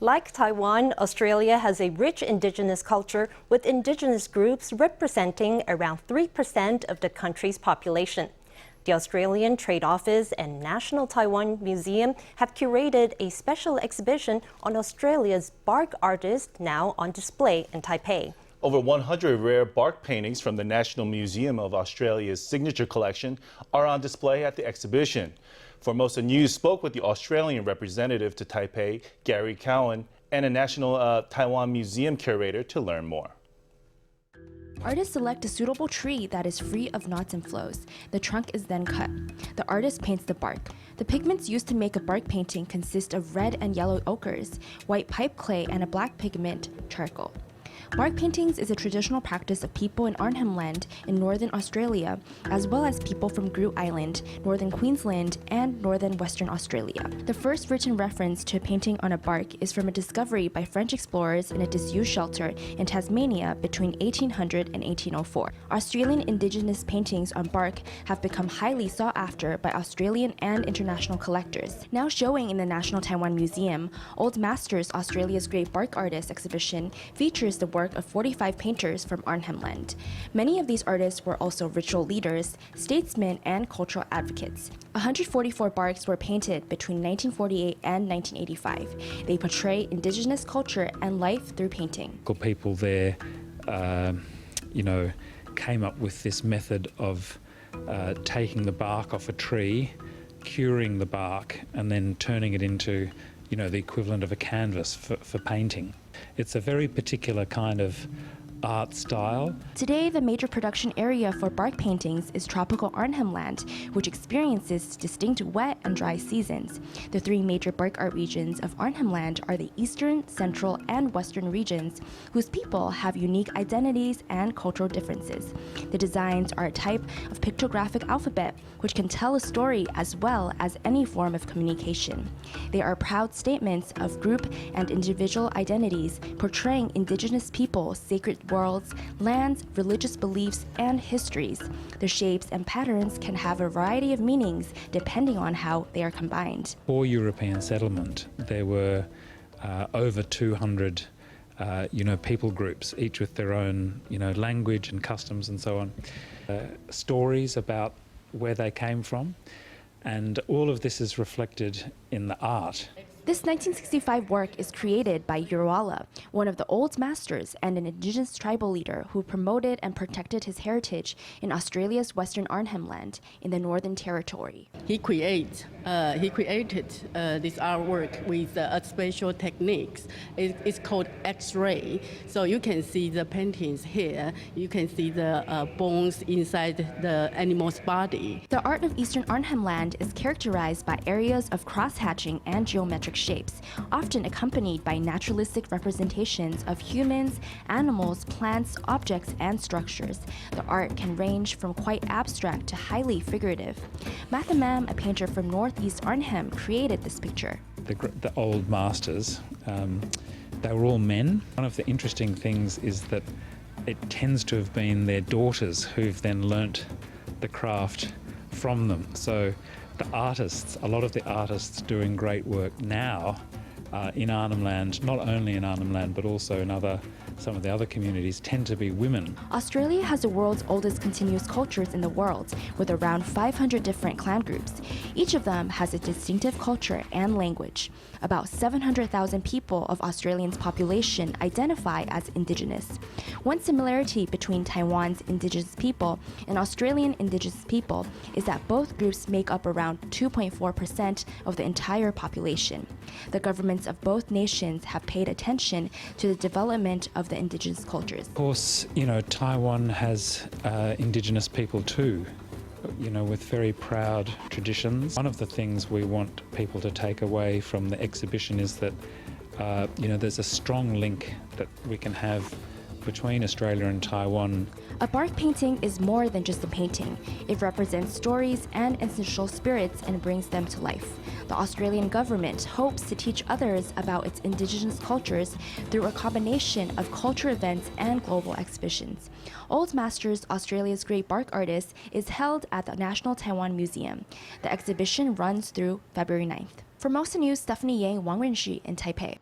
Like Taiwan, Australia has a rich indigenous culture with indigenous groups representing around 3% of the country's population. The Australian Trade Office and National Taiwan Museum have curated a special exhibition on Australia's bark artists now on display in Taipei. Over 100 rare bark paintings from the National Museum of Australia's signature collection are on display at the exhibition. Formosa News spoke with the Australian representative to Taipei, Gary Cowan, and a National Taiwan Museum curator to learn more. Artists select a suitable tree that is free of knots and flows. The trunk is then cut. The artist paints the bark. The pigments used to make a bark painting consist of red and yellow ochres, white pipe clay, and a black pigment, charcoal. Bark paintings is a traditional practice of people in Arnhem Land in northern Australia, as well as people from Groote Island, northern Queensland, and northern Western Australia. The first written reference to a painting on a bark is from a discovery by French explorers in a disused shelter in Tasmania between 1800 and 1804. Australian indigenous paintings on bark have become highly sought after by Australian and international collectors. Now showing in the National Taiwan Museum, Old Masters Australia's Great Bark Artists exhibition features the work of 45 painters from Arnhem Land. Many of these artists were also ritual leaders, statesmen, and cultural advocates. 144 barks were painted between 1948 and 1985. They portray indigenous culture and life through painting. People there, came up with this method of taking the bark off a tree, curing the bark, and then turning it into the equivalent of a canvas for painting. It's a very particular kind of art style. Today, the major production area for bark paintings is tropical Arnhem Land, which experiences distinct wet and dry seasons. The three major bark art regions of Arnhem Land are the eastern, central, and western regions, whose people have unique identities and cultural differences. The designs are a type of pictographic alphabet, which can tell a story as well as any form of communication. They are proud statements of group and individual identities, portraying indigenous people's sacred worlds, lands, religious beliefs, and histories. Their shapes and patterns can have a variety of meanings depending on how they are combined. For European settlement, there were over 200 people groups, each with their own language and customs and so on. Stories about where they came from, and all of this is reflected in the art. This 1965 work is created by Urwala, one of the Old Masters and an indigenous tribal leader who promoted and protected his heritage in Australia's Western Arnhem Land in the Northern Territory. He created this artwork with special techniques. It's called X-ray. So you can see the paintings here. You can see the bones inside the animal's body. The art of Eastern Arnhem Land is characterized by areas of cross-hatching and geometric shapes, often accompanied by naturalistic representations of humans, animals, plants, objects, and structures. The art can range from quite abstract to highly figurative. Mathamam, a painter from North East Arnhem, created this picture. The old masters, they were all men. One of the interesting things is that it tends to have been their daughters who've then learnt the craft from them. So the artists, a lot of the artists doing great work now in Arnhem Land, not only in Arnhem Land but also in some of the other communities, tend to be women. Australia has the world's oldest continuous cultures in the world, with around 500 different clan groups. Each of them has a distinctive culture and language. About 700,000 people of Australia's population identify as indigenous. One similarity between Taiwan's indigenous people and Australian indigenous people is that both groups make up around 2.4% of the entire population. The governments of both nations have paid attention to the development of the indigenous cultures. Of course, Taiwan has indigenous people too, with very proud traditions. One of the things we want people to take away from the exhibition is that, there's a strong link that we can have between Australia and Taiwan. A bark painting is more than just a painting. It represents stories and ancestral spirits and brings them to life. The Australian government hopes to teach others about its indigenous cultures through a combination of culture events and global exhibitions. Old Masters Australia's Great Bark Artists is held at the National Taiwan Museum. The exhibition runs through February 9th. For Formosa News, Stephanie Yang, Wang Renshi in Taipei.